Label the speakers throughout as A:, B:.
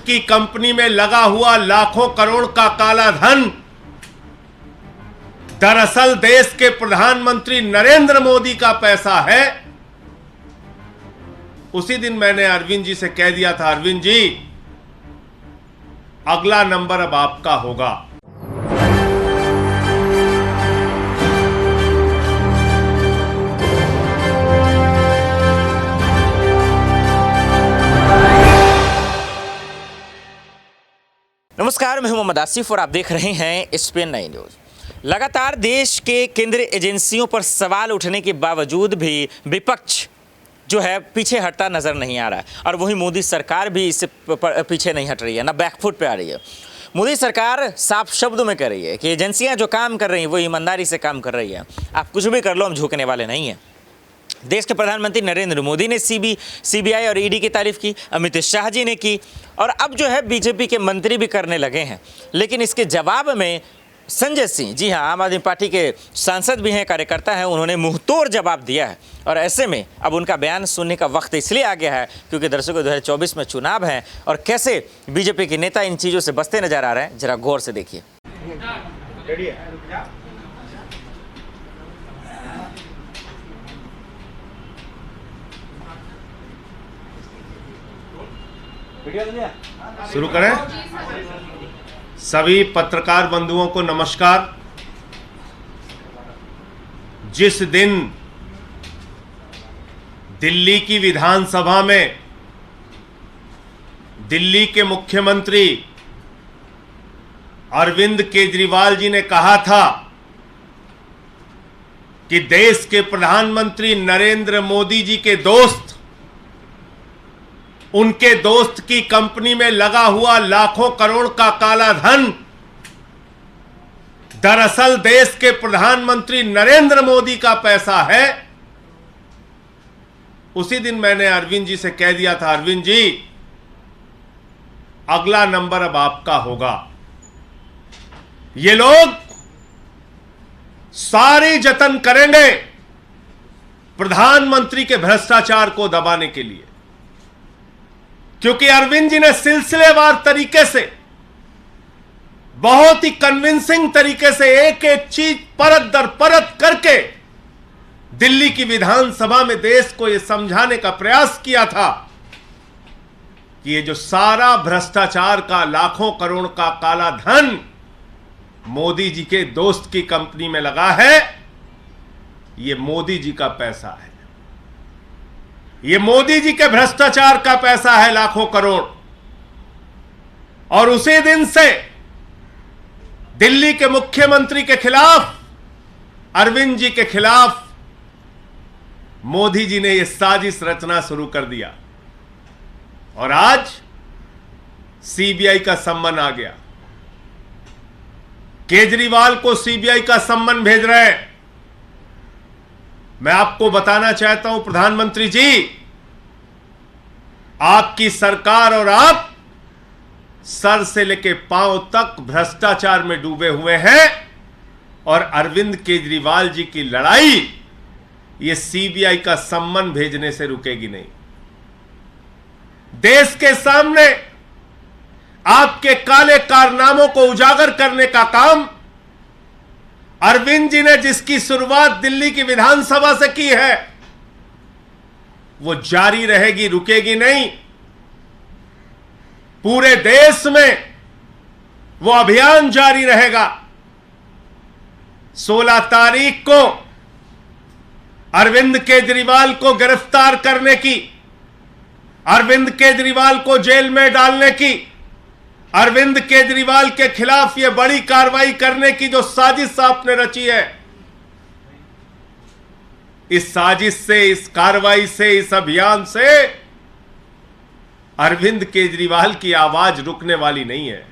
A: की कंपनी में लगा हुआ लाखों करोड़ का काला धन दरअसल देश के प्रधानमंत्री नरेंद्र मोदी का पैसा है। उसी दिन मैंने अरविंद जी से कह दिया था, अरविंद जी अगला नंबर अब आपका होगा।
B: नमस्कार, मैं हूं मोहम्मद आसिफ और आप देख रहे हैं स्पेन 9 न्यूज। लगातार देश के केंद्रीय एजेंसियों पर सवाल उठने के बावजूद भी विपक्ष जो है पीछे हटता नजर नहीं आ रहा है और वही मोदी सरकार भी इससे पीछे नहीं हट रही है, ना बैकफुट पे आ रही है। मोदी सरकार साफ शब्दों में कह रही है कि एजेंसियां जो काम कर रही हैं वो ईमानदारी से काम कर रही है। आप कुछ भी कर लो, हम झुकने वाले नहीं हैं। देश के प्रधानमंत्री नरेंद्र मोदी ने सीबीआई और ईडी की तारीफ की, अमित शाह जी ने की और अब जो है बीजेपी के मंत्री भी करने लगे हैं। लेकिन इसके जवाब में संजय सिंह, जी हाँ, आम आदमी पार्टी के सांसद भी हैं, कार्यकर्ता हैं, उन्होंने मुंहतोड़ जवाब दिया है। और ऐसे में अब उनका बयान सुनने का वक्त इसलिए आ गया है क्योंकि दर्शकों 2024 में चुनाव हैं और कैसे बीजेपी के नेता इन चीज़ों से बचते नजर आ रहे हैं, जरा गौर से देखिए।
A: शुरू करें। सभी पत्रकार बंधुओं को नमस्कार। जिस दिन दिल्ली की विधानसभा में दिल्ली के मुख्यमंत्री अरविंद केजरीवाल जी ने कहा था कि देश के प्रधानमंत्री नरेंद्र मोदी जी के दोस्त, उनके दोस्त की कंपनी में लगा हुआ लाखों करोड़ का काला धन दरअसल देश के प्रधानमंत्री नरेंद्र मोदी का पैसा है। उसी दिन मैंने अरविंद जी से कह दिया था, अरविंद जी अगला नंबर अब आपका होगा। ये लोग सारे जतन करेंगे प्रधानमंत्री के भ्रष्टाचार को दबाने के लिए, क्योंकि अरविंद जी ने सिलसिलेवार तरीके से, बहुत ही कन्विंसिंग तरीके से एक एक चीज परत दर परत करके दिल्ली की विधानसभा में देश को यह समझाने का प्रयास किया था कि ये जो सारा भ्रष्टाचार का लाखों करोड़ का काला धन मोदी जी के दोस्त की कंपनी में लगा है, ये मोदी जी का पैसा है, ये मोदी जी के भ्रष्टाचार का पैसा है, लाखों करोड़। और उसी दिन से दिल्ली के मुख्यमंत्री के खिलाफ, अरविंद जी के खिलाफ मोदी जी ने यह साजिश रचना शुरू कर दिया और आज सीबीआई का सम्मन आ गया। केजरीवाल को सीबीआई का सम्मन भेज रहे हैं। मैं आपको बताना चाहता हूं प्रधानमंत्री जी, आपकी सरकार और आप सर से लेकर पांव तक भ्रष्टाचार में डूबे हुए हैं और अरविंद केजरीवाल जी की लड़ाई ये सीबीआई का सम्मन भेजने से रुकेगी नहीं। देश के सामने आपके काले कारनामों को उजागर करने का काम अरविंद जी ने, जिसकी शुरुआत दिल्ली की विधानसभा से की है, वो जारी रहेगी, रुकेगी नहीं। पूरे देश में वो अभियान जारी रहेगा। 16 तारीख को अरविंद केजरीवाल को गिरफ्तार करने की, अरविंद केजरीवाल को जेल में डालने की, अरविंद केजरीवाल के खिलाफ यह बड़ी कार्रवाई करने की जो साजिश आपने रची है, इस साजिश से, इस कार्रवाई से, इस अभियान से अरविंद केजरीवाल की आवाज रुकने वाली नहीं है।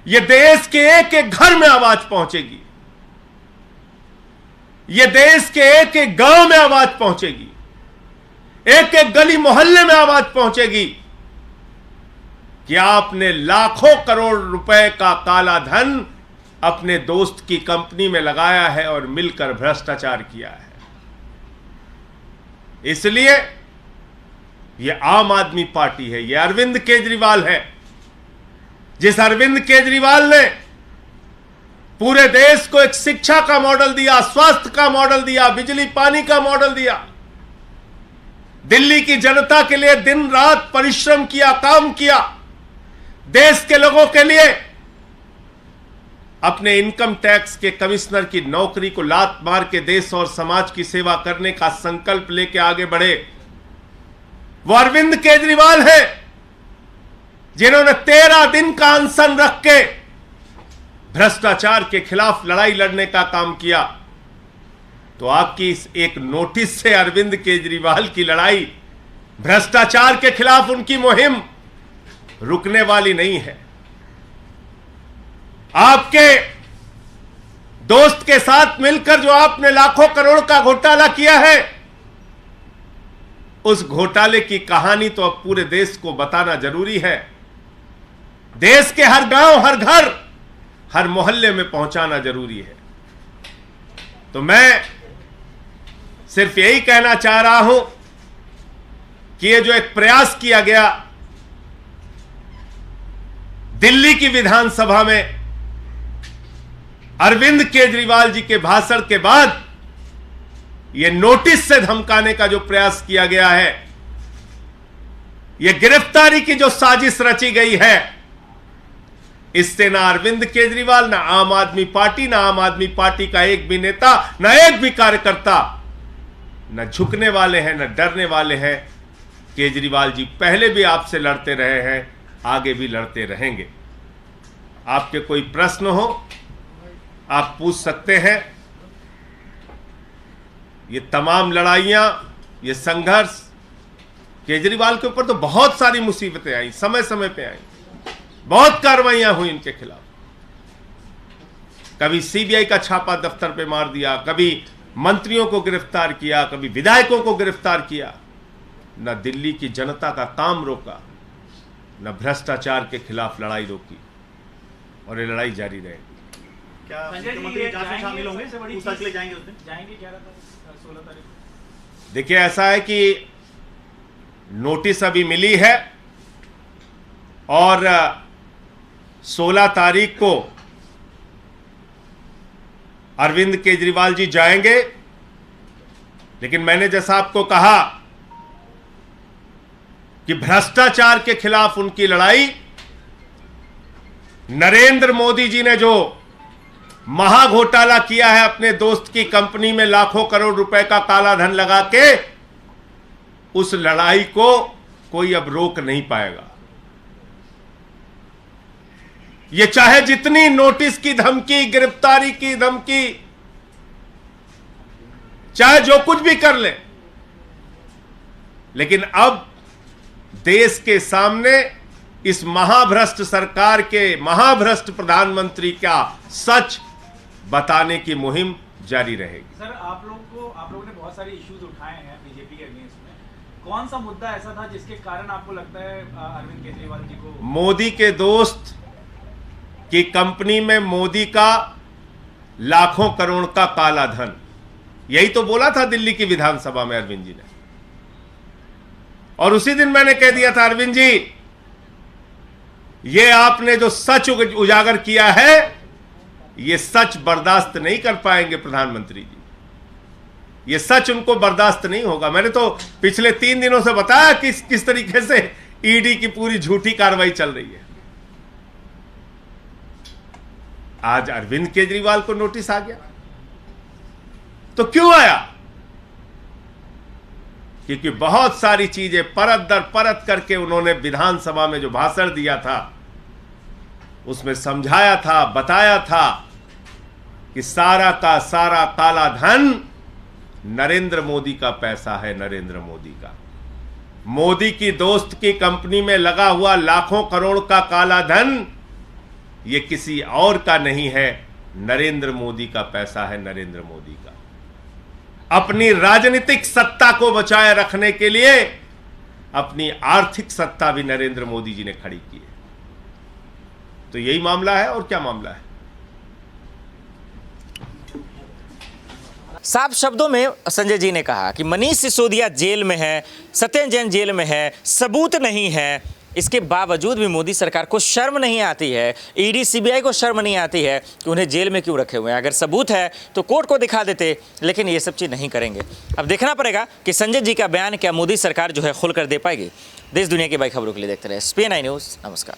A: यह देश के एक एक घर में आवाज पहुंचेगी, यह देश के एक एक गांव में आवाज पहुंचेगी, एक एक गली मोहल्ले में आवाज पहुंचेगी कि आपने लाखों करोड़ रुपए का काला धन अपने दोस्त की कंपनी में लगाया है और मिलकर भ्रष्टाचार किया है। इसलिए ये आम आदमी पार्टी है, ये अरविंद केजरीवाल है। जिस अरविंद केजरीवाल ने पूरे देश को एक शिक्षा का मॉडल दिया, स्वास्थ्य का मॉडल दिया, बिजली पानी का मॉडल दिया, दिल्ली की जनता के लिए दिन रात परिश्रम किया, काम किया, देश के लोगों के लिए अपने इनकम टैक्स के कमिश्नर की नौकरी को लात मार के देश और समाज की सेवा करने का संकल्प लेके आगे बढ़े, वो अरविंद केजरीवाल है जिन्होंने 13 दिन का अनशन रख के भ्रष्टाचार के खिलाफ लड़ाई लड़ने का काम किया। तो आपकी इस एक नोटिस से अरविंद केजरीवाल की लड़ाई, भ्रष्टाचार के खिलाफ उनकी मुहिम रुकने वाली नहीं है। आपके दोस्त के साथ मिलकर जो आपने लाखों करोड़ का घोटाला किया है, उस घोटाले की कहानी तो अब पूरे देश को बताना जरूरी है। देश के हर गांव, हर घर, हर मोहल्ले में पहुंचाना जरूरी है। तो मैं सिर्फ यही कहना चाह रहा हूं कि ये जो एक प्रयास किया गया दिल्ली की विधानसभा में अरविंद केजरीवाल जी के भाषण के बाद यह नोटिस से धमकाने का जो प्रयास किया गया है, यह गिरफ्तारी की जो साजिश रची गई है, इससे ना अरविंद केजरीवाल, ना आम आदमी पार्टी, ना आम आदमी पार्टी का एक भी नेता, ना एक भी कार्यकर्ता न झुकने वाले हैं, न डरने वाले हैं। केजरीवाल जी पहले भी आपसे लड़ते रहे हैं, आगे भी लड़ते रहेंगे। आपके कोई प्रश्न हो आप पूछ सकते हैं। ये तमाम लड़ाइयां, ये संघर्ष, केजरीवाल के ऊपर तो बहुत सारी मुसीबतें आई, समय समय पे आई, बहुत कार्रवाइयां हुई इनके खिलाफ। कभी सीबीआई का छापा दफ्तर पे मार दिया, कभी मंत्रियों को गिरफ्तार किया, कभी विधायकों को गिरफ्तार किया। न दिल्ली की जनता का काम रोका, न भ्रष्टाचार के खिलाफ लड़ाई रोकी, और ये लड़ाई जारी रहेगी।
C: क्या मुख्यमंत्री जांच में शामिल होंगे? पूछताछ के लिए जाएंगे उस दिन? जाएंगे 16 तारीख को।
A: देखिए, ऐसा है कि नोटिस अभी मिली है और 16 तारीख को अरविंद केजरीवाल जी जाएंगे। लेकिन मैंने जैसा आपको कहा कि भ्रष्टाचार के खिलाफ उनकी लड़ाई, नरेंद्र मोदी जी ने जो महाघोटाला किया है अपने दोस्त की कंपनी में लाखों करोड़ रुपए का काला धन लगा के, उस लड़ाई को कोई अब रोक नहीं पाएगा। ये चाहे जितनी नोटिस की धमकी, गिरफ्तारी की धमकी, चाहे जो कुछ भी कर ले, लेकिन अब देश के सामने इस महाभ्रष्ट सरकार के, महाभ्रष्ट प्रधानमंत्री का सच बताने की मुहिम जारी रहेगी।
C: सर, आप लोगों ने बहुत सारे इश्यूज उठाए हैं बीजेपी के अगेंस्ट में। कौन सा मुद्दा ऐसा था जिसके कारण आपको लगता है अरविंद केजरीवाल जी को?
A: मोदी के दोस्त की कंपनी में मोदी का लाखों करोड़ का काला धन, यही तो बोला था दिल्ली की विधानसभा में अरविंद जी ने। और उसी दिन मैंने कह दिया था, अरविंद जी, ये आपने जो सच उजागर किया है, ये सच बर्दाश्त नहीं कर पाएंगे प्रधानमंत्री जी। ये सच उनको बर्दाश्त नहीं होगा। मैंने तो पिछले 3 दिनों से बताया किस तरीके से ईडी की पूरी झूठी कार्रवाई चल रही है। आज अरविंद केजरीवाल को नोटिस आ गया, तो क्यों आया? क्योंकि बहुत सारी चीजें परत दर परत करके उन्होंने विधानसभा में जो भाषण दिया था, उसमें समझाया था, बताया था कि सारा का सारा काला धन नरेंद्र मोदी का पैसा है, नरेंद्र मोदी का। मोदी की दोस्त की कंपनी में लगा हुआ लाखों करोड़ का काला धन ये किसी और का नहीं है, नरेंद्र मोदी का पैसा है, नरेंद्र मोदी का। अपनी राजनीतिक सत्ता को बचाए रखने के लिए अपनी आर्थिक सत्ता भी नरेंद्र मोदी जी ने खड़ी की है। तो यही मामला है, और क्या मामला है?
B: साफ शब्दों में संजय जी ने कहा कि मनीष सिसोदिया जेल में है, सत्येंद्र जैन जेल में है, सबूत नहीं है, इसके बावजूद भी मोदी सरकार को शर्म नहीं आती है, ईडी सीबीआई को शर्म नहीं आती है कि उन्हें जेल में क्यों रखे हुए हैं। अगर सबूत है तो कोर्ट को दिखा देते, लेकिन ये सब चीज़ नहीं करेंगे। अब देखना पड़ेगा कि संजय जी का बयान क्या मोदी सरकार जो है खुल कर दे पाएगी। देश दुनिया की बड़ी खबरों के लिए देखते रहे SPN9 न्यूज़। नमस्कार।